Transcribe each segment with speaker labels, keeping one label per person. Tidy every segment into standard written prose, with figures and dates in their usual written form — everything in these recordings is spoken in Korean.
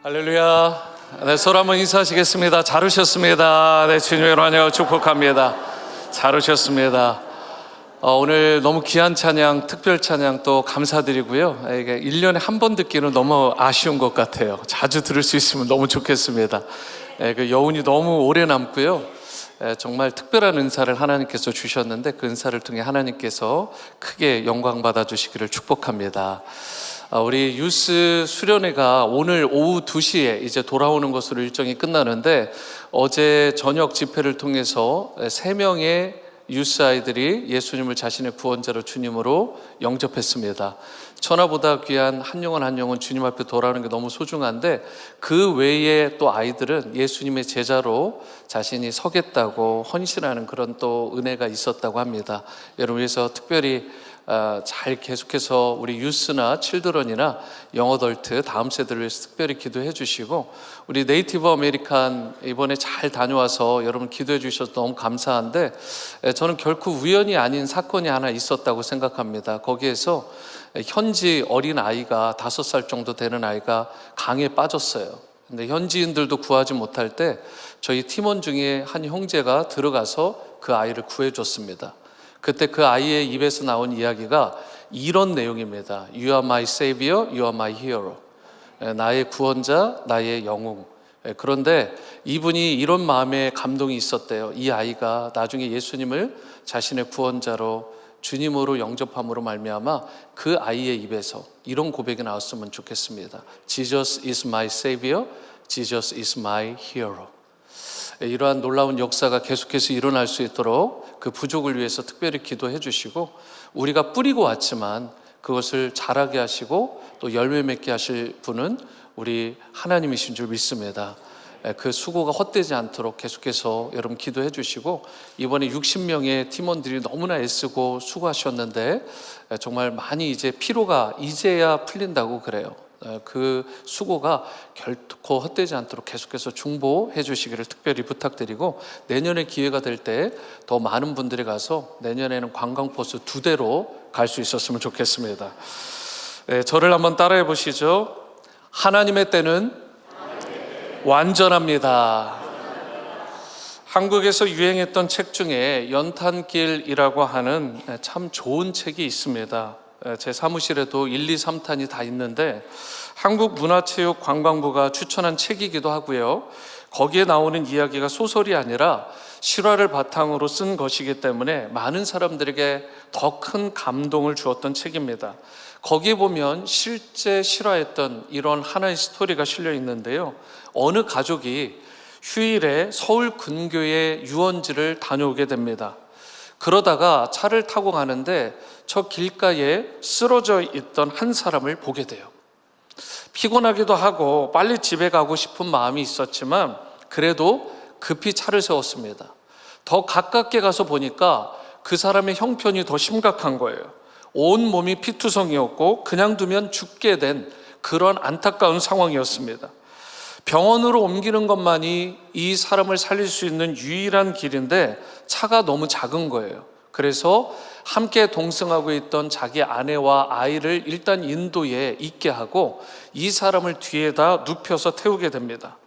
Speaker 1: 할렐루야. 네, 서로 한번 인사하시겠습니다. 잘 오셨습니다. 네, 주님의 환영을 축복합니다. 잘 오셨습니다. 오늘 너무 귀한 찬양, 특별 찬양 또 감사드리고요. 이게 1년에 한 번 듣기는 너무 아쉬운 것 같아요. 자주 들을 수 있으면 너무 좋겠습니다. 그 여운이 너무 오래 남고요. 정말 특별한 은사를 하나님께서 주셨는데 그 은사를 통해 하나님께서 크게 영광 받아주시기를 축복합니다. 우리 유스 수련회가 오늘 오후 2시에 이제 돌아오는 것으로 일정이 끝나는데, 어제 저녁 집회를 통해서 3명의 유스 아이들이 예수님을 자신의 구원자로 주님으로 영접했습니다. 천하보다 귀한 한 영혼 주님 앞에 돌아오는 게 너무 소중한데, 그 외에 또 아이들은 예수님의 제자로 자신이 서겠다고 헌신하는 그런 또 은혜가 있었다고 합니다. 여러분, 위해서 특별히 잘 계속해서 우리 유스나 칠드런이나 영어덜트 다음 세대를 위해서 특별히 기도해 주시고, 우리 네이티브 아메리칸 이번에 잘 다녀와서 여러분 기도해 주셔서 너무 감사한데, 저는 결코 우연이 아닌 사건이 하나 있었다고 생각합니다. 거기에서 현지 어린 아이가 5살 정도 되는 아이가 강에 빠졌어요. 근데 현지인들도 구하지 못할 때 저희 팀원 중에 한 형제가 들어가서 그 아이를 구해줬습니다. 그때 그 아이의 입에서 나온 이야기가 이런 내용입니다. You are my savior, you are my hero. 나의 구원자, 나의 영웅. 그런데 이분이 이런 마음에 감동이 있었대요. 이 아이가 나중에 예수님을 자신의 구원자로 주님으로 영접함으로 말미암아 그 아이의 입에서 이런 고백이 나왔으면 좋겠습니다. Jesus is my savior, Jesus is my hero. 이러한 놀라운 역사가 계속해서 일어날 수 있도록 그 부족을 위해서 특별히 기도해 주시고, 우리가 뿌리고 왔지만 그것을 자라게 하시고 또 열매 맺게 하실 분은 우리 하나님이신 줄 믿습니다. 그 수고가 헛되지 않도록 계속해서 여러분 기도해 주시고, 이번에 60명의 팀원들이 너무나 애쓰고 수고하셨는데 정말 많이 이제 피로가 이제야 풀린다고 그래요. 그 수고가 결코 헛되지 않도록 계속해서 중보해 주시기를 특별히 부탁드리고, 내년에 기회가 될 때 더 많은 분들이 가서 내년에는 관광버스 2대로 갈 수 있었으면 좋겠습니다. 저를 한번 따라해 보시죠. 하나님의 때는 완전합니다. 한국에서 유행했던 책 중에 연탄길이라고 하는 참 좋은 책이 있습니다. 제 사무실에도 1, 2, 3탄이 다 있는데 한국문화체육관광부가 추천한 책이기도 하고요. 거기에 나오는 이야기가 소설이 아니라 실화를 바탕으로 쓴 것이기 때문에 많은 사람들에게 더 큰 감동을 주었던 책입니다. 거기에 보면 실제 실화했던 이런 하나의 스토리가 실려 있는데요. 어느 가족이 휴일에 서울 근교의 유원지를 다녀오게 됩니다. 그러다가 차를 타고 가는데 저 길가에 쓰러져 있던 한 사람을 보게 돼요. 피곤하기도 하고 빨리 집에 가고 싶은 마음이 있었지만 그래도 급히 차를 세웠습니다. 더 가깝게 가서 보니까 그 사람의 형편이 더 심각한 거예요. 온 몸이 피투성이었고 그냥 두면 죽게 된 그런 안타까운 상황이었습니다. 병원으로 옮기는 것만이 이 사람을 살릴 수 있는 유일한 길인데 차가 너무 작은 거예요. 그래서 함께 동승하고 있던 자기 아내와 아이를 일단 인도에 있게 하고 이 사람을 뒤에다 눕혀서 태우게 됩니다.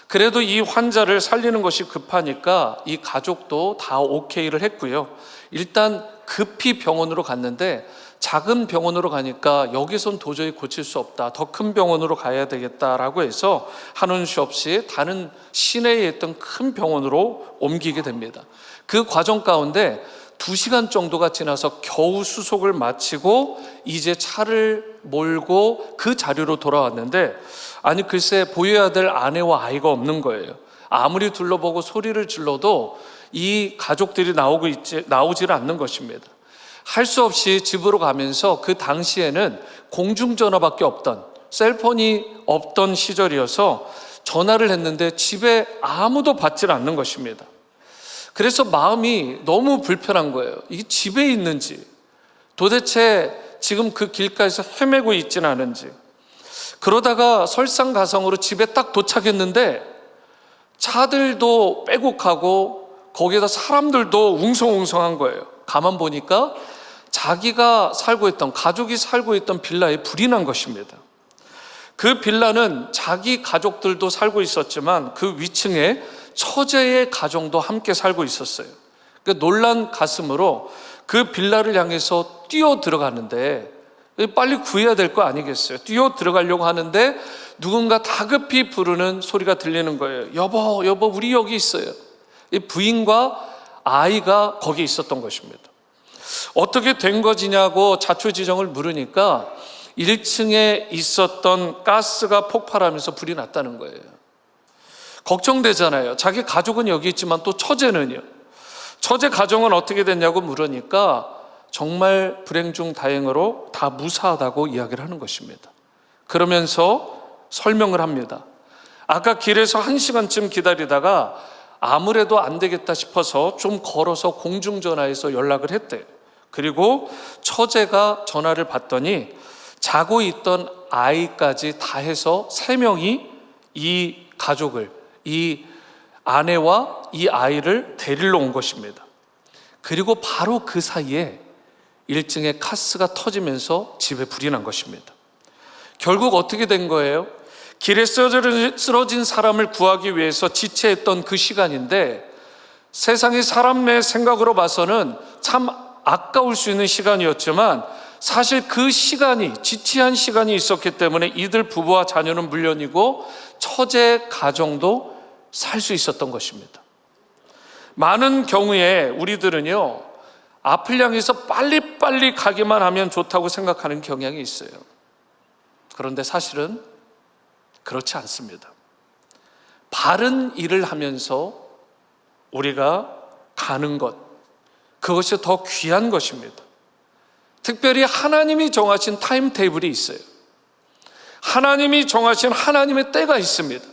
Speaker 1: 그래도 이 환자를 살리는 것이 급하니까 이 가족도 다 오케이를 했고요. 일단 급히 병원으로 갔는데 작은 병원으로 가니까 여기선 도저히 고칠 수 없다, 더 큰 병원으로 가야 되겠다라고 해서 하는 수 없이 다른 시내에 있던 큰 병원으로 옮기게 됩니다. 그 과정 가운데 2시간 정도가 지나서 겨우 수속을 마치고 이제 차를 몰고 그 자리로 돌아왔는데, 아니 글쎄 보여야 될 아내와 아이가 없는 거예요. 아무리 둘러보고 소리를 질러도 이 가족들이 나오질 않는 것입니다. 할 수 없이 집으로 가면서, 그 당시에는 공중전화밖에 없던, 셀폰이 없던 시절이어서 전화를 했는데 집에 아무도 받질 않는 것입니다. 그래서 마음이 너무 불편한 거예요. 이게 집에 있는지, 도대체 지금 그 길가에서 헤매고 있지는 않은지. 그러다가 설상가상으로 집에 딱 도착했는데 차들도 빼곡하고 거기에다 사람들도 웅성웅성한 거예요. 가만 보니까 자기가 살고 있던, 가족이 살고 있던 빌라에 불이 난 것입니다. 그 빌라는 자기 가족들도 살고 있었지만 그 위층에 처제의 가정도 함께 살고 있었어요. 그러니까 놀란 가슴으로 그 빌라를 향해서 뛰어 들어가는데, 빨리 구해야 될 거 아니겠어요? 뛰어 들어가려고 하는데 누군가 다급히 부르는 소리가 들리는 거예요. 여보, 여보, 우리 여기 있어요. 이 부인과 아이가 거기 있었던 것입니다. 어떻게 된 거지냐고 자초지종을 물으니까 1층에 있었던 가스가 폭발하면서 불이 났다는 거예요. 걱정되잖아요. 자기 가족은 여기 있지만 또 처제는요. 처제 가정은 어떻게 됐냐고 물으니까 정말 불행 중 다행으로 다 무사하다고 이야기를 하는 것입니다. 그러면서 설명을 합니다. 아까 길에서 1시간쯤 기다리다가 아무래도 안 되겠다 싶어서 좀 걸어서 공중전화해서 연락을 했대요. 그리고 처제가 전화를 받더니 자고 있던 아이까지 다 해서 3명이 이 가족을, 이 아내와 이 아이를 데리러 온 것입니다. 그리고 바로 그 사이에 1층에 가스가 터지면서 집에 불이 난 것입니다. 결국 어떻게 된 거예요? 길에 쓰러진 사람을 구하기 위해서 지체했던 그 시간인데, 세상의 사람의 생각으로 봐서는 참 아까울 수 있는 시간이었지만 사실 그 시간이, 지체한 시간이 있었기 때문에 이들 부부와 자녀는 물론이고 처제 가정도 살 수 있었던 것입니다. 많은 경우에 우리들은요, 앞을 향해서 빨리빨리 가기만 하면 좋다고 생각하는 경향이 있어요. 그런데 사실은 그렇지 않습니다. 바른 일을 하면서 우리가 가는 것, 그것이 더 귀한 것입니다. 특별히 하나님이 정하신 타임테이블이 있어요. 하나님이 정하신 하나님의 때가 있습니다.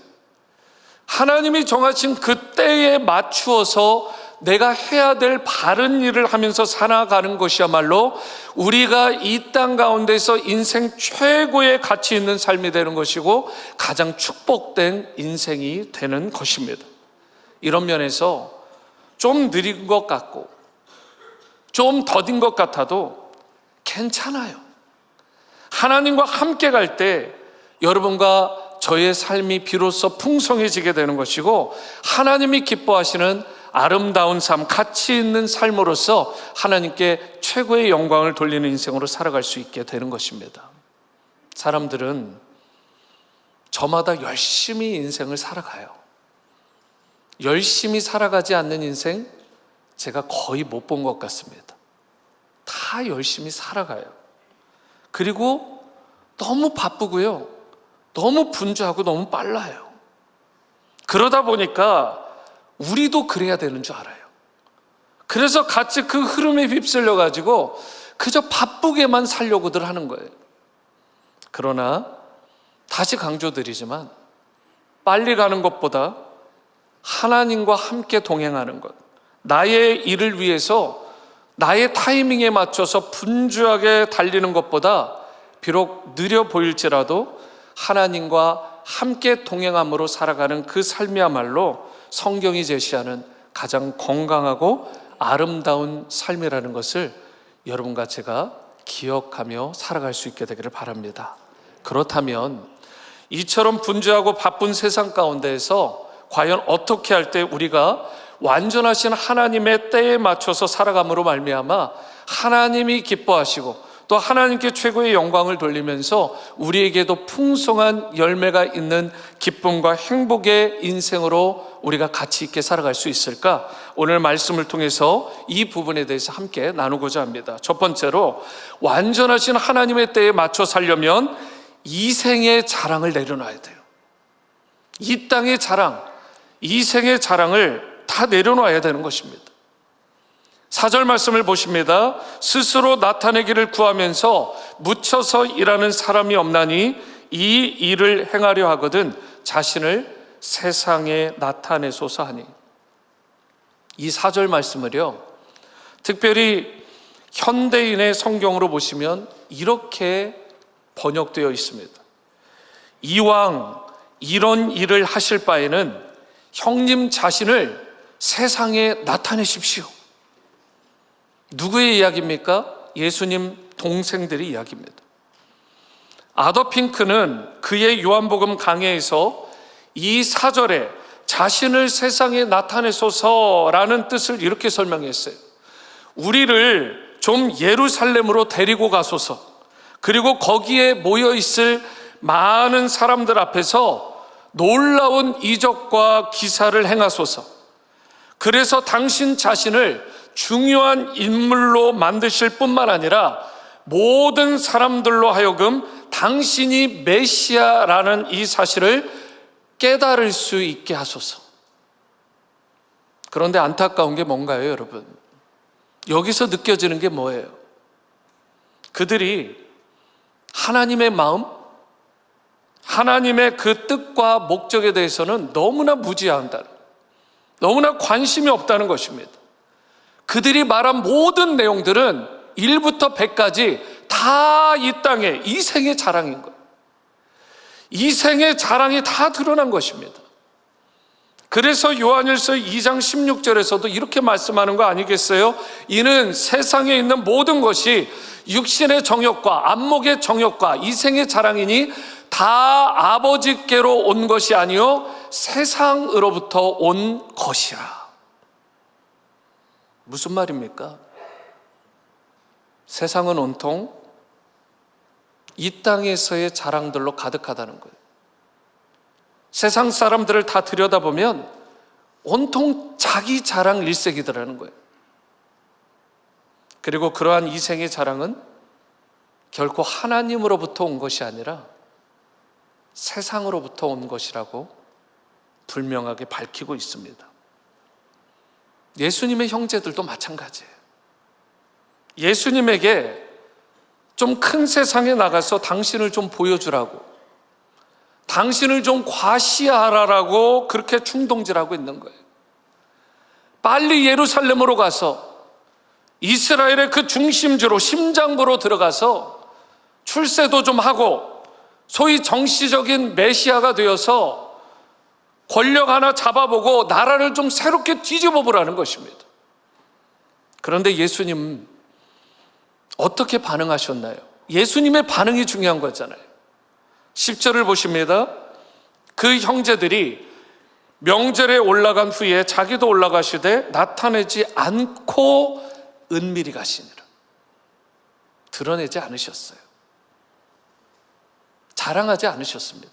Speaker 1: 하나님이 정하신 그 때에 맞추어서 내가 해야 될 바른 일을 하면서 살아가는 것이야말로 우리가 이 땅 가운데서 인생 최고의 가치 있는 삶이 되는 것이고 가장 축복된 인생이 되는 것입니다. 이런 면에서 좀 느린 것 같고 좀 더딘 것 같아도 괜찮아요. 하나님과 함께 갈 때 여러분과 저의 삶이 비로소 풍성해지게 되는 것이고 하나님이 기뻐하시는 아름다운 삶, 가치 있는 삶으로서 하나님께 최고의 영광을 돌리는 인생으로 살아갈 수 있게 되는 것입니다. 사람들은 저마다 열심히 인생을 살아가요. 열심히 살아가지 않는 인생 제가 거의 못 본 것 같습니다. 다 열심히 살아가요. 그리고 너무 바쁘고요, 너무 분주하고 너무 빨라요. 그러다 보니까 우리도 그래야 되는 줄 알아요. 그래서 같이 그 흐름에 휩쓸려 가지고 그저 바쁘게만 살려고들 하는 거예요. 그러나 다시 강조드리지만 빨리 가는 것보다 하나님과 함께 동행하는 것, 나의 일을 위해서 나의 타이밍에 맞춰서 분주하게 달리는 것보다 비록 느려 보일지라도 하나님과 함께 동행함으로 살아가는 그 삶이야말로 성경이 제시하는 가장 건강하고 아름다운 삶이라는 것을 여러분과 제가 기억하며 살아갈 수 있게 되기를 바랍니다. 그렇다면 이처럼 분주하고 바쁜 세상 가운데에서 과연 어떻게 할 때 우리가 완전하신 하나님의 때에 맞춰서 살아감으로 말미암아 하나님이 기뻐하시고 또 하나님께 최고의 영광을 돌리면서 우리에게도 풍성한 열매가 있는 기쁨과 행복의 인생으로 우리가 가치 있게 살아갈 수 있을까? 오늘 말씀을 통해서 이 부분에 대해서 함께 나누고자 합니다. 첫 번째로, 완전하신 하나님의 때에 맞춰 살려면 이 생의 자랑을 내려놔야 돼요. 이 땅의 자랑, 이 생의 자랑을 다 내려놔야 되는 것입니다. 4절 말씀을 보십니다. 스스로 나타내기를 구하면서 묻혀서 일하는 사람이 없나니 이 일을 행하려 하거든 자신을 세상에 나타내소서 하니. 이 4절 말씀을요, 특별히 현대인의 성경으로 보시면 이렇게 번역되어 있습니다. 이왕 이런 일을 하실 바에는 형님 자신을 세상에 나타내십시오. 누구의 이야기입니까? 예수님 동생들의 이야기입니다. 아더 핑크는 그의 요한복음 강해에서 이 사절에 자신을 세상에 나타내소서라는 뜻을 이렇게 설명했어요. 우리를 좀 예루살렘으로 데리고 가소서. 그리고 거기에 모여 있을 많은 사람들 앞에서 놀라운 이적과 기사를 행하소서. 그래서 당신 자신을 중요한 인물로 만드실 뿐만 아니라 모든 사람들로 하여금 당신이 메시아라는 이 사실을 깨달을 수 있게 하소서. 그런데 안타까운 게 뭔가요, 여러분? 여기서 느껴지는 게 뭐예요? 그들이 하나님의 마음, 하나님의 그 뜻과 목적에 대해서는 너무나 무지한다는, 너무나 관심이 없다는 것입니다. 그들이 말한 모든 내용들은 1부터 100까지 다 이 땅의 이 생의 자랑인 거예요. 이 생의 자랑이 다 드러난 것입니다. 그래서 요한일서 2장 16절에서도 이렇게 말씀하는 거 아니겠어요? 이는 세상에 있는 모든 것이 육신의 정욕과 안목의 정욕과 이 생의 자랑이니 다 아버지께로 온 것이 아니요 세상으로부터 온 것이라. 무슨 말입니까? 세상은 온통 이 땅에서의 자랑들로 가득하다는 거예요. 세상 사람들을 다 들여다보면 온통 자기 자랑 일색이더라는 거예요. 그리고 그러한 이 생의 자랑은 결코 하나님으로부터 온 것이 아니라 세상으로부터 온 것이라고 분명하게 밝히고 있습니다. 예수님의 형제들도 마찬가지예요. 예수님에게 좀 큰 세상에 나가서 당신을 좀 보여주라고, 당신을 좀 과시하라라고 그렇게 충동질하고 있는 거예요. 빨리 예루살렘으로 가서 이스라엘의 그 중심지로, 심장부로 들어가서 출세도 좀 하고 소위 정치적인 메시아가 되어서 권력 하나 잡아보고 나라를 좀 새롭게 뒤집어 보라는 것입니다. 그런데 예수님 어떻게 반응하셨나요? 예수님의 반응이 중요한 거잖아요. 10절을 보십니다. 그 형제들이 명절에 올라간 후에 자기도 올라가시되 나타내지 않고 은밀히 가시니라. 드러내지 않으셨어요. 자랑하지 않으셨습니다.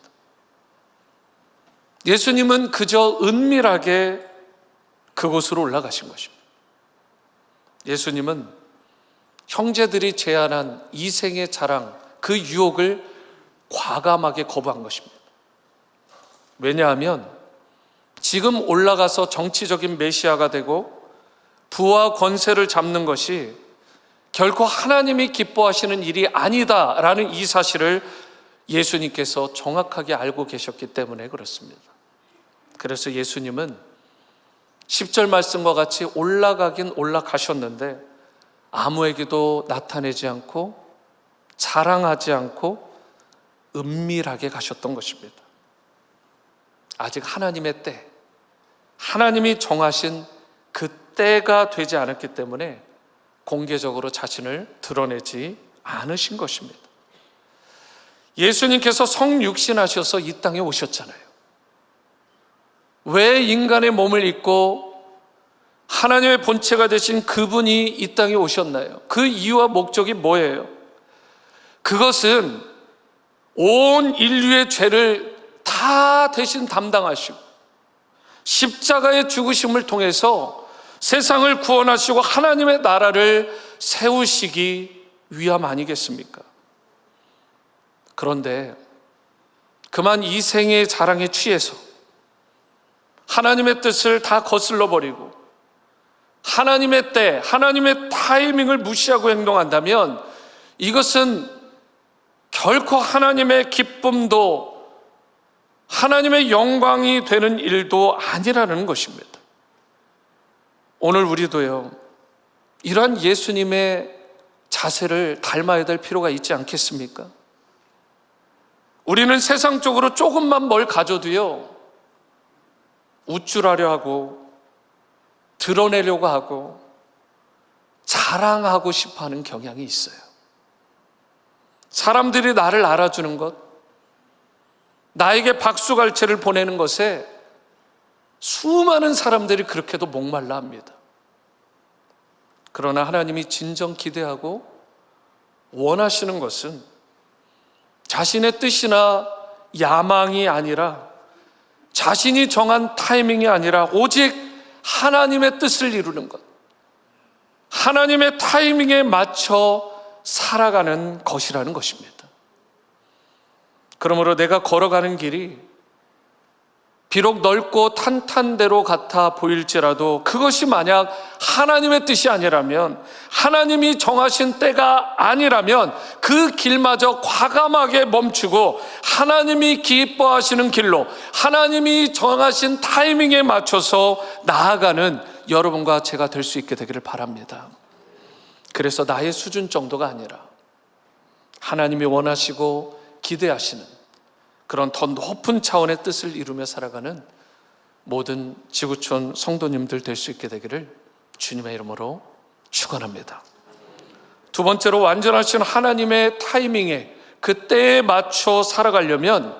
Speaker 1: 예수님은 그저 은밀하게 그곳으로 올라가신 것입니다. 예수님은 형제들이 제안한 이생의 자랑, 그 유혹을 과감하게 거부한 것입니다. 왜냐하면 지금 올라가서 정치적인 메시아가 되고 부와 권세를 잡는 것이 결코 하나님이 기뻐하시는 일이 아니다라는 이 사실을 예수님께서 정확하게 알고 계셨기 때문에 그렇습니다. 그래서 예수님은 10절 말씀과 같이 올라가긴 올라가셨는데 아무에게도 나타내지 않고 자랑하지 않고 은밀하게 가셨던 것입니다. 아직 하나님의 때, 하나님이 정하신 그 때가 되지 않았기 때문에 공개적으로 자신을 드러내지 않으신 것입니다. 예수님께서 성육신하셔서 이 땅에 오셨잖아요. 왜 인간의 몸을 입고 하나님의 본체가 되신 그분이 이 땅에 오셨나요? 그 이유와 목적이 뭐예요? 그것은 온 인류의 죄를 다 대신 담당하시고 십자가의 죽으심을 통해서 세상을 구원하시고 하나님의 나라를 세우시기 위함 아니겠습니까? 그런데 그만 이 생의 자랑에 취해서 하나님의 뜻을 다 거슬러 버리고 하나님의 때, 하나님의 타이밍을 무시하고 행동한다면 이것은 결코 하나님의 기쁨도 하나님의 영광이 되는 일도 아니라는 것입니다. 오늘 우리도요, 이러한 예수님의 자세를 닮아야 될 필요가 있지 않겠습니까? 우리는 세상적으로 조금만 뭘 가져도요, 우쭐하려 하고 드러내려고 하고 자랑하고 싶어하는 경향이 있어요. 사람들이 나를 알아주는 것, 나에게 박수갈채를 보내는 것에 수많은 사람들이 그렇게도 목말라 합니다. 그러나 하나님이 진정 기대하고 원하시는 것은 자신의 뜻이나 야망이 아니라, 자신이 정한 타이밍이 아니라 오직 하나님의 뜻을 이루는 것, 하나님의 타이밍에 맞춰 살아가는 것이라는 것입니다. 그러므로 내가 걸어가는 길이 비록 넓고 탄탄대로 같아 보일지라도 그것이 만약 하나님의 뜻이 아니라면, 하나님이 정하신 때가 아니라면 그 길마저 과감하게 멈추고 하나님이 기뻐하시는 길로, 하나님이 정하신 타이밍에 맞춰서 나아가는 여러분과 제가 될 수 있게 되기를 바랍니다. 그래서 나의 수준 정도가 아니라 하나님이 원하시고 기대하시는 그런 더 높은 차원의 뜻을 이루며 살아가는 모든 지구촌 성도님들 될 수 있게 되기를 주님의 이름으로 축원합니다. 두 번째로, 완전하신 하나님의 타이밍에, 그 때에 맞춰 살아가려면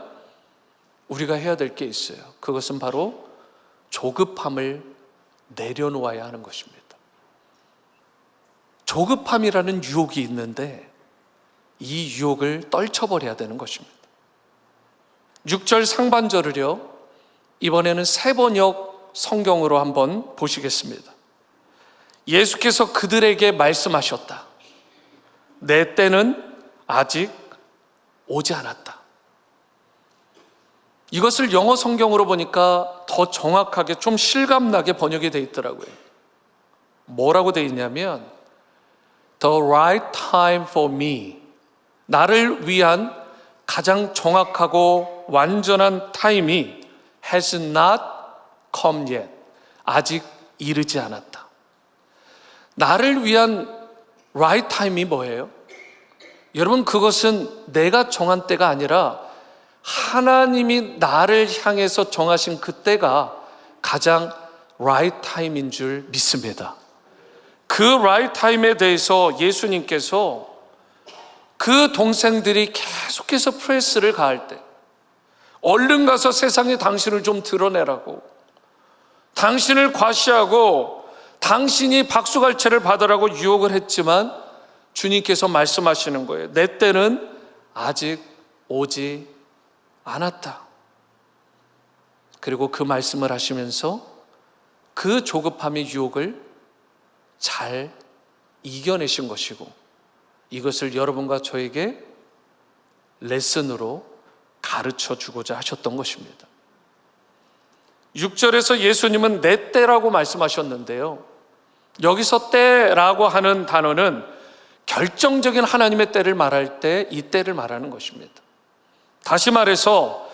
Speaker 1: 우리가 해야 될 게 있어요. 그것은 바로 조급함을 내려놓아야 하는 것입니다. 조급함이라는 유혹이 있는데 이 유혹을 떨쳐버려야 되는 것입니다. 6절 상반절을요, 이번에는 세번역 성경으로 한번 보시겠습니다. 예수께서 그들에게 말씀하셨다. 내 때는 아직 오지 않았다. 이것을 영어 성경으로 보니까 더 정확하게, 좀 실감나게 번역이 되어 있더라고요. 뭐라고 되어 있냐면 The right time for me, 나를 위한 가장 정확하고 완전한 타임이 has not come yet, 아직 이르지 않았다. 나를 위한 right time이 뭐예요? 여러분, 그것은 내가 정한 때가 아니라 하나님이 나를 향해서 정하신 그 때가 가장 right time인 줄 믿습니다. 그 right time에 대해서 예수님께서 그 동생들이 계속해서 프레스를 가할 때, 얼른 가서 세상에 당신을 좀 드러내라고, 당신을 과시하고 당신이 박수갈채를 받으라고 유혹을 했지만 주님께서 말씀하시는 거예요. 내 때는 아직 오지 않았다. 그리고 그 말씀을 하시면서 그 조급함의 유혹을 잘 이겨내신 것이고, 이것을 여러분과 저에게 레슨으로 가르쳐 주고자 하셨던 것입니다. 6절에서 예수님은 내 때라고 말씀하셨는데요, 여기서 때라고 하는 단어는 결정적인 하나님의 때를 말할 때 이 때를 말하는 것입니다. 다시 말해서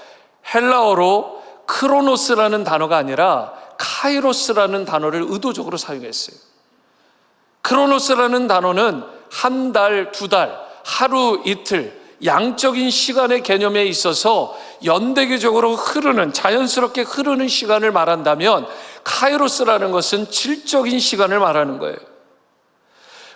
Speaker 1: 헬라어로 크로노스라는 단어가 아니라 카이로스라는 단어를 의도적으로 사용했어요. 크로노스라는 단어는 한 달, 두 달, 하루, 이틀, 양적인 시간의 개념에 있어서 연대기적으로 흐르는, 자연스럽게 흐르는 시간을 말한다면, 카이로스라는 것은 질적인 시간을 말하는 거예요.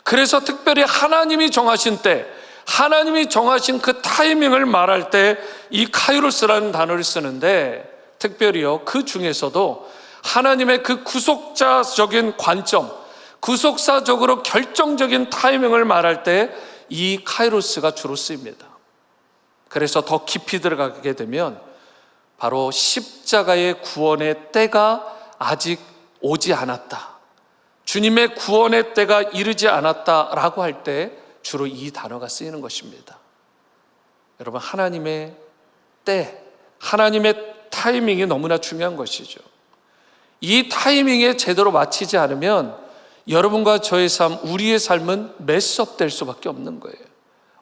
Speaker 1: 그래서 특별히 하나님이 정하신 때, 하나님이 정하신 그 타이밍을 말할 때 이 카이로스라는 단어를 쓰는데, 특별히요, 그 중에서도 하나님의 그 구속자적인 관점, 구속사적으로 결정적인 타이밍을 말할 때 이 카이로스가 주로 쓰입니다. 그래서 더 깊이 들어가게 되면 바로 십자가의 구원의 때가 아직 오지 않았다, 주님의 구원의 때가 이르지 않았다라고 할 때 주로 이 단어가 쓰이는 것입니다. 여러분, 하나님의 때, 하나님의 타이밍이 너무나 중요한 것이죠. 이 타이밍에 제대로 맞추지 않으면 여러분과 저의 삶, 우리의 삶은 메스업 될 수밖에 없는 거예요.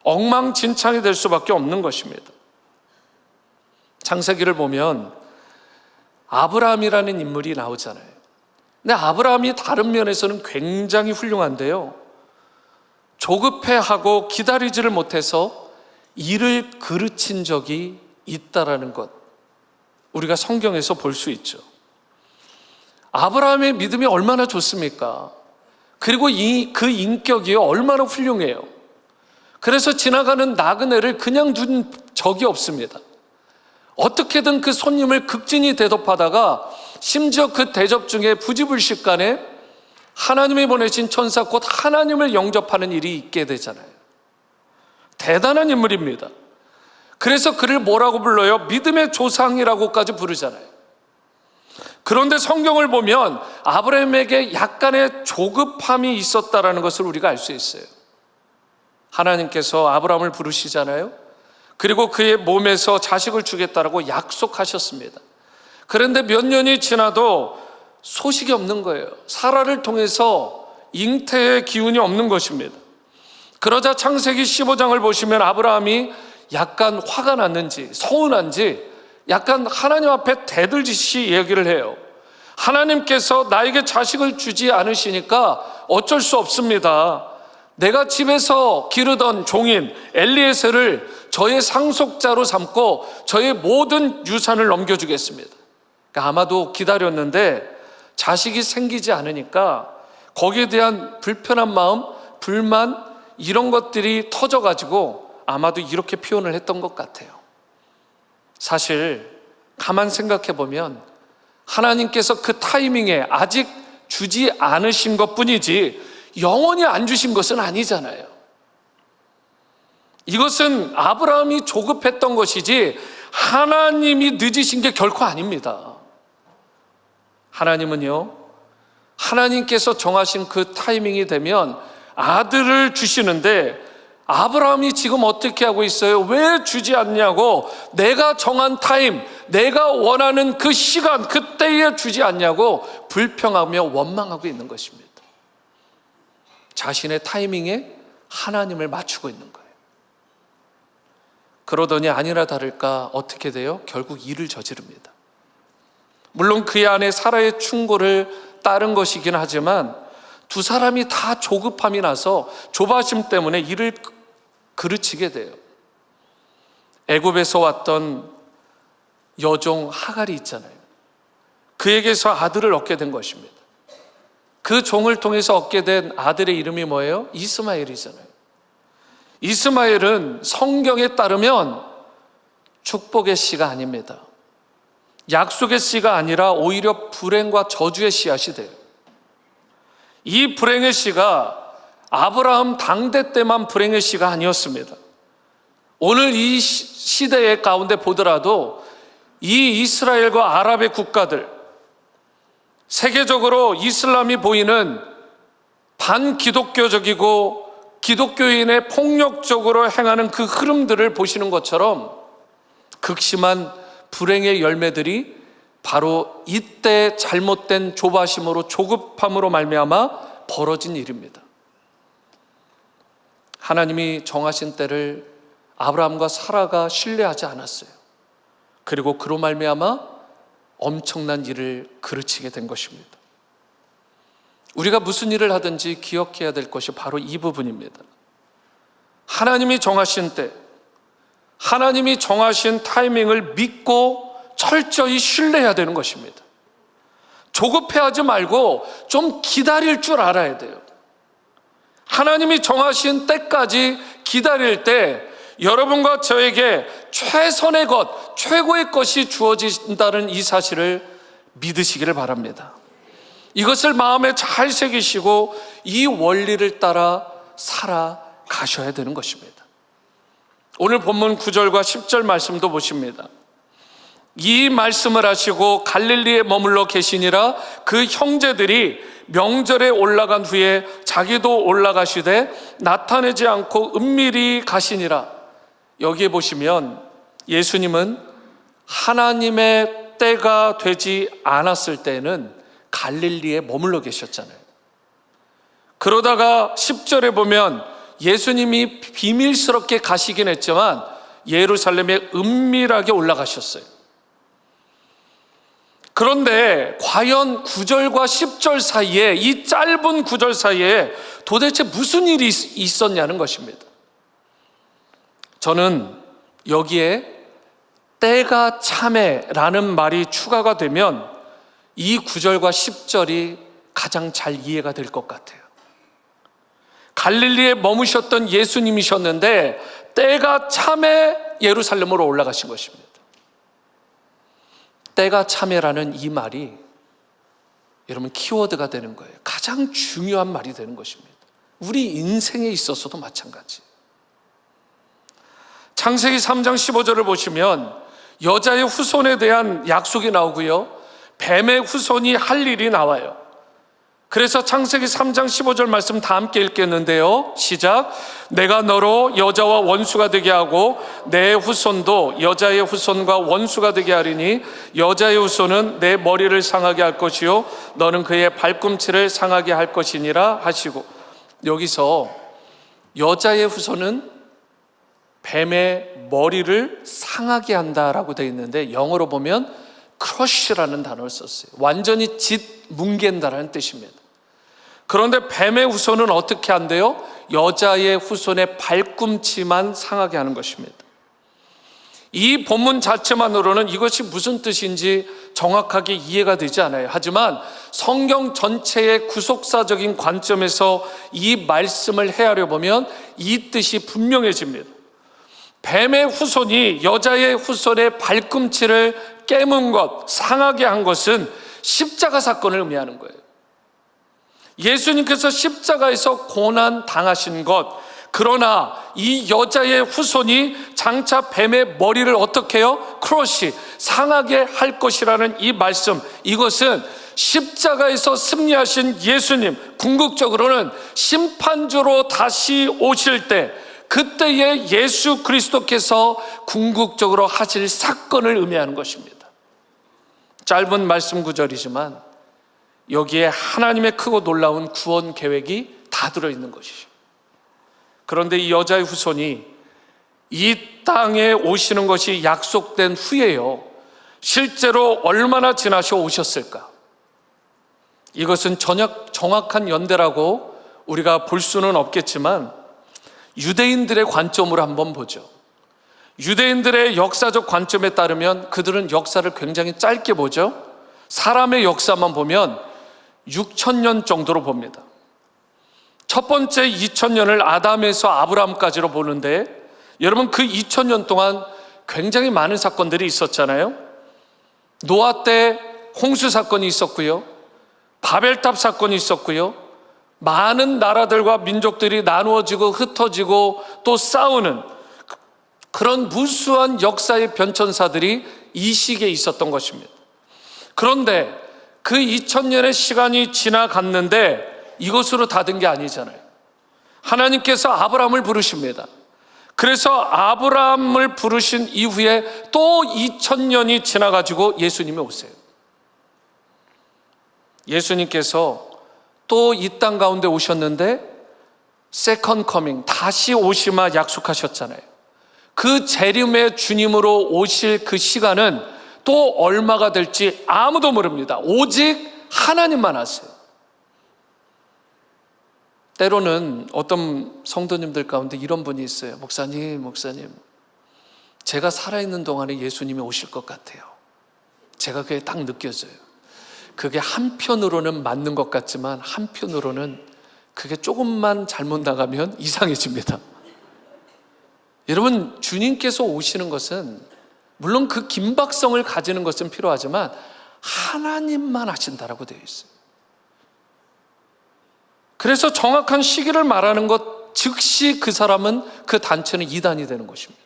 Speaker 1: 엉망진창이 될 수밖에 없는 것입니다. 창세기를 보면 아브라함이라는 인물이 나오잖아요. 근데 아브라함이 다른 면에서는 굉장히 훌륭한데요, 조급해하고 기다리지를 못해서 일을 그르친 적이 있다라는 것, 우리가 성경에서 볼 수 있죠. 아브라함의 믿음이 얼마나 좋습니까? 그리고 그 인격이 얼마나 훌륭해요. 그래서 지나가는 나그네를 그냥 둔 적이 없습니다. 어떻게든 그 손님을 극진히 대접하다가 심지어 그 대접 중에 부지불식간에 하나님이 보내신 천사 곧 하나님을 영접하는 일이 있게 되잖아요. 대단한 인물입니다. 그래서 그를 뭐라고 불러요? 믿음의 조상이라고까지 부르잖아요. 그런데 성경을 보면 아브라함에게 약간의 조급함이 있었다라는 것을 우리가 알 수 있어요. 하나님께서 아브라함을 부르시잖아요. 그리고 그의 몸에서 자식을 주겠다라고 약속하셨습니다. 그런데 몇 년이 지나도 소식이 없는 거예요. 사라를 통해서 잉태의 기운이 없는 것입니다. 그러자 창세기 15장을 보시면 아브라함이 약간 화가 났는지 서운한지 약간 하나님 앞에 대들듯이 얘기를 해요. 하나님께서 나에게 자식을 주지 않으시니까 어쩔 수 없습니다. 내가 집에서 기르던 종인 엘리에셀을 저의 상속자로 삼고 저의 모든 유산을 넘겨주겠습니다. 그러니까 아마도 기다렸는데 자식이 생기지 않으니까 거기에 대한 불편한 마음, 불만 이런 것들이 터져가지고 아마도 이렇게 표현을 했던 것 같아요. 사실 가만 생각해 보면 하나님께서 그 타이밍에 아직 주지 않으신 것뿐이지 영원히 안 주신 것은 아니잖아요. 이것은 아브라함이 조급했던 것이지 하나님이 늦으신 게 결코 아닙니다. 하나님은요, 하나님께서 정하신 그 타이밍이 되면 아들을 주시는데 아브라함이 지금 어떻게 하고 있어요? 왜 주지 않냐고, 내가 정한 타임, 내가 원하는 그 시간, 그때에 주지 않냐고 불평하며 원망하고 있는 것입니다. 자신의 타이밍에 하나님을 맞추고 있는 거예요. 그러더니 아니나 다를까 어떻게 돼요? 결국 일을 저지릅니다. 물론 그의 아내 사라의 충고를 따른 것이긴 하지만 두 사람이 다 조급함이 나서 조바심 때문에 일을 그르치게 돼요. 애굽에서 왔던 여종 하갈이 있잖아요. 그에게서 아들을 얻게 된 것입니다. 그 종을 통해서 얻게 된 아들의 이름이 뭐예요? 이스마엘이잖아요. 이스마엘은 성경에 따르면 축복의 씨가 아닙니다. 약속의 씨가 아니라 오히려 불행과 저주의 씨앗이 돼요. 이 불행의 씨가 아브라함 당대 때만 불행의 씨가 아니었습니다. 오늘 이 시대의 가운데 보더라도 이 이스라엘과 아랍의 국가들, 세계적으로 이슬람이 보이는 반기독교적이고 기독교인의 폭력적으로 행하는 그 흐름들을 보시는 것처럼 극심한 불행의 열매들이 바로 이때 잘못된 조바심으로 조급함으로 말미암아 벌어진 일입니다. 하나님이 정하신 때를 아브라함과 사라가 신뢰하지 않았어요. 그리고 그로 말미암아 엄청난 일을 그르치게 된 것입니다. 우리가 무슨 일을 하든지 기억해야 될 것이 바로 이 부분입니다. 하나님이 정하신 때, 하나님이 정하신 타이밍을 믿고 철저히 신뢰해야 되는 것입니다. 조급해하지 말고 좀 기다릴 줄 알아야 돼요. 하나님이 정하신 때까지 기다릴 때 여러분과 저에게 최선의 것, 최고의 것이 주어진다는 이 사실을 믿으시기를 바랍니다. 이것을 마음에 잘 새기시고 이 원리를 따라 살아가셔야 되는 것입니다. 오늘 본문 9절과 10절 말씀도 보십니다. 이 말씀을 하시고 갈릴리에 머물러 계시니라 그 형제들이 명절에 올라간 후에 자기도 올라가시되 나타내지 않고 은밀히 가시니라. 여기에 보시면 예수님은 하나님의 때가 되지 않았을 때는 갈릴리에 머물러 계셨잖아요. 그러다가 10절에 보면 예수님이 비밀스럽게 가시긴 했지만 예루살렘에 은밀하게 올라가셨어요. 그런데 과연 9절과 10절 사이에, 이 짧은 9절 사이에 도대체 무슨 일이 있었냐는 것입니다. 저는 여기에 때가 참에라는 말이 추가가 되면 이 9절과 10절이 가장 잘 이해가 될 것 같아요. 갈릴리에 머무셨던 예수님이셨는데 때가 참에 예루살렘으로 올라가신 것입니다. 때가 참에라는 이 말이 여러분 키워드가 되는 거예요. 가장 중요한 말이 되는 것입니다. 우리 인생에 있어서도 마찬가지. 창세기 3장 15절을 보시면 여자의 후손에 대한 약속이 나오고요, 뱀의 후손이 할 일이 나와요. 그래서 창세기 3장 15절 말씀 다 함께 읽겠는데요, 시작. 내가 너로 여자와 원수가 되게 하고 내 후손도 여자의 후손과 원수가 되게 하리니 여자의 후손은 내 머리를 상하게 할 것이요 너는 그의 발꿈치를 상하게 할 것이니라 하시고, 여기서 여자의 후손은 뱀의 머리를 상하게 한다라고 되어 있는데 영어로 보면 crush라는 단어를 썼어요. 완전히 뭉갠다라는 뜻입니다. 그런데 뱀의 후손은 어떻게 한대요? 여자의 후손의 발꿈치만 상하게 하는 것입니다. 이 본문 자체만으로는 이것이 무슨 뜻인지 정확하게 이해가 되지 않아요. 하지만 성경 전체의 구속사적인 관점에서 이 말씀을 헤아려 보면 이 뜻이 분명해집니다. 뱀의 후손이 여자의 후손의 발꿈치를 깨문 것, 상하게 한 것은 십자가 사건을 의미하는 거예요. 예수님께서 십자가에서 고난 당하신 것, 그러나 이 여자의 후손이 장차 뱀의 머리를 어떻게 해요? 크러쉬, 상하게 할 것이라는 이 말씀, 이것은 십자가에서 승리하신 예수님, 궁극적으로는 심판주로 다시 오실 때 그때의 예수 그리스도께서 궁극적으로 하실 사건을 의미하는 것입니다. 짧은 말씀 구절이지만 여기에 하나님의 크고 놀라운 구원 계획이 다 들어있는 것이죠. 그런데 이 여자의 후손이 이 땅에 오시는 것이 약속된 후에요, 실제로 얼마나 지나셔 오셨을까? 이것은 정확한 연대라고 우리가 볼 수는 없겠지만 유대인들의 관점으로 한번 보죠. 유대인들의 역사적 관점에 따르면 그들은 역사를 굉장히 짧게 보죠. 사람의 역사만 보면 6,000년 정도로 봅니다. 첫 번째 2,000년을 아담에서 아브라함까지로 보는데, 여러분 그 2,000년 동안 굉장히 많은 사건들이 있었잖아요. 노아 때 홍수 사건이 있었고요, 바벨탑 사건이 있었고요, 많은 나라들과 민족들이 나누어지고 흩어지고 또 싸우는 그런 무수한 역사의 변천사들이 이 시기에 있었던 것입니다. 그런데 그 2000년의 시간이 지나갔는데 이것으로 다 된 게 아니잖아요. 하나님께서 아브라함을 부르십니다. 그래서 아브라함을 부르신 이후에 또 2000년이 지나가지고 예수님이 오세요. 예수님께서 또 이 땅 가운데 오셨는데 세컨 커밍, 다시 오시마 약속하셨잖아요. 그 재림의 주님으로 오실 그 시간은 또 얼마가 될지 아무도 모릅니다. 오직 하나님만 아세요. 때로는 어떤 성도님들 가운데 이런 분이 있어요. 목사님, 제가 살아있는 동안에 예수님이 오실 것 같아요. 제가 그게 딱 느껴져요. 그게 한편으로는 맞는 것 같지만 한편으로는 그게 조금만 잘못 나가면 이상해집니다. 여러분, 주님께서 오시는 것은 물론 그 긴박성을 가지는 것은 필요하지만 하나님만 하신다라고 되어 있어요. 그래서 정확한 시기를 말하는 것 즉시 그 사람은, 그 단체는 이단이 되는 것입니다.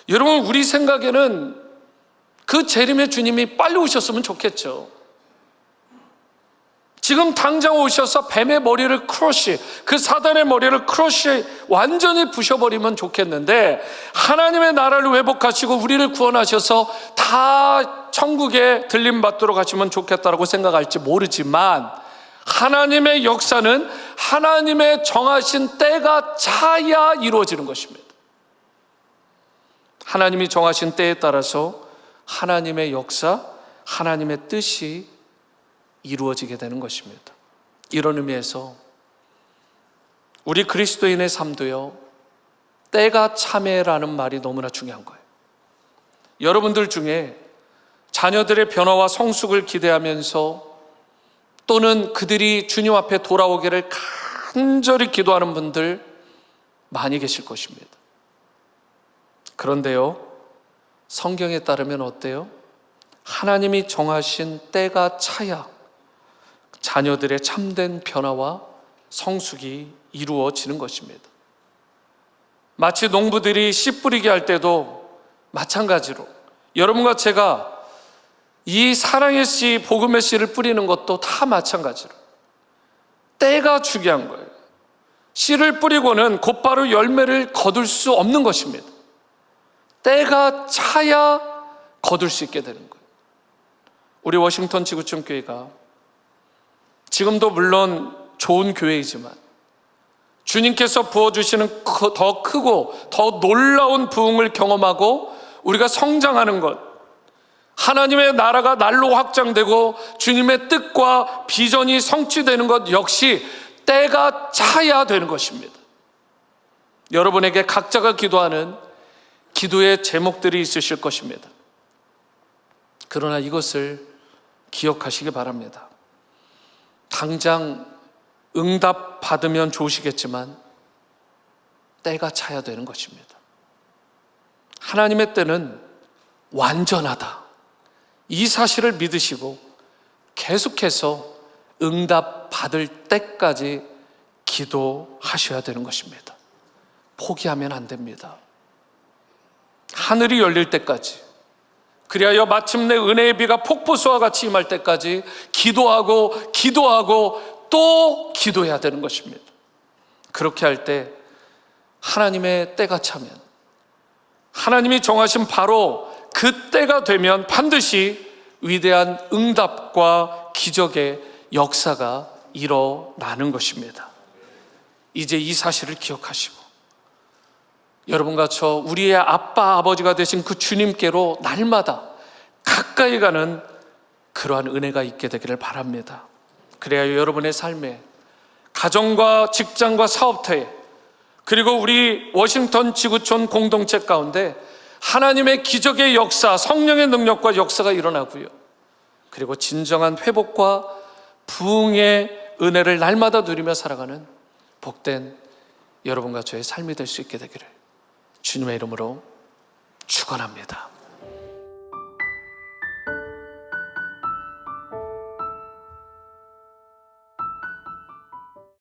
Speaker 1: 여러분, 우리 생각에는 그 재림의 주님이 빨리 오셨으면 좋겠죠. 지금 당장 오셔서 뱀의 머리를 크러쉬, 그 사단의 머리를 크러쉬 완전히 부셔버리면 좋겠는데, 하나님의 나라를 회복하시고 우리를 구원하셔서 다 천국에 들림받도록 하시면 좋겠다라고 생각할지 모르지만, 하나님의 역사는 하나님의 정하신 때가 차야 이루어지는 것입니다. 하나님이 정하신 때에 따라서 하나님의 역사, 하나님의 뜻이 이루어지게 되는 것입니다. 이런 의미에서 우리 그리스도인의 삶도요, 때가 참에라는 말이 너무나 중요한 거예요. 여러분들 중에 자녀들의 변화와 성숙을 기대하면서 또는 그들이 주님 앞에 돌아오기를 간절히 기도하는 분들 많이 계실 것입니다. 그런데요, 성경에 따르면 어때요? 하나님이 정하신 때가 차야 자녀들의 참된 변화와 성숙이 이루어지는 것입니다. 마치 농부들이 씨 뿌리게 할 때도 마찬가지로 여러분과 제가 이 사랑의 씨, 복음의 씨를 뿌리는 것도 다 마찬가지로 때가 중요한 거예요. 씨를 뿌리고는 곧바로 열매를 거둘 수 없는 것입니다. 때가 차야 거둘 수 있게 되는 거예요. 우리 워싱턴 지구촌 교회가 지금도 물론 좋은 교회이지만 주님께서 부어주시는 더 크고 더 놀라운 부흥을 경험하고 우리가 성장하는 것, 하나님의 나라가 날로 확장되고 주님의 뜻과 비전이 성취되는 것 역시 때가 차야 되는 것입니다. 여러분에게 각자가 기도하는 기도의 제목들이 있으실 것입니다. 그러나 이것을 기억하시기 바랍니다. 당장 응답 받으면 좋으시겠지만 때가 차야 되는 것입니다. 하나님의 때는 완전하다, 이 사실을 믿으시고 계속해서 응답 받을 때까지 기도하셔야 되는 것입니다. 포기하면 안 됩니다. 하늘이 열릴 때까지, 그리하여 마침내 은혜의 비가 폭포수와 같이 임할 때까지 기도하고 또 기도해야 되는 것입니다. 그렇게 할 때 하나님의 때가 차면, 하나님이 정하신 바로 그 때가 되면 반드시 위대한 응답과 기적의 역사가 일어나는 것입니다. 이제 이 사실을 기억하시고 여러분과 저 우리의 아빠 아버지가 되신 그 주님께로 날마다 가까이 가는 그러한 은혜가 있게 되기를 바랍니다. 그래야 여러분의 삶에, 가정과 직장과 사업터에, 그리고 우리 워싱턴 지구촌 공동체 가운데 하나님의 기적의 역사, 성령의 능력과 역사가 일어나고요, 그리고 진정한 회복과 부흥의 은혜를 날마다 누리며 살아가는 복된 여러분과 저의 삶이 될 수 있게 되기를 주님의 이름으로 축원합니다.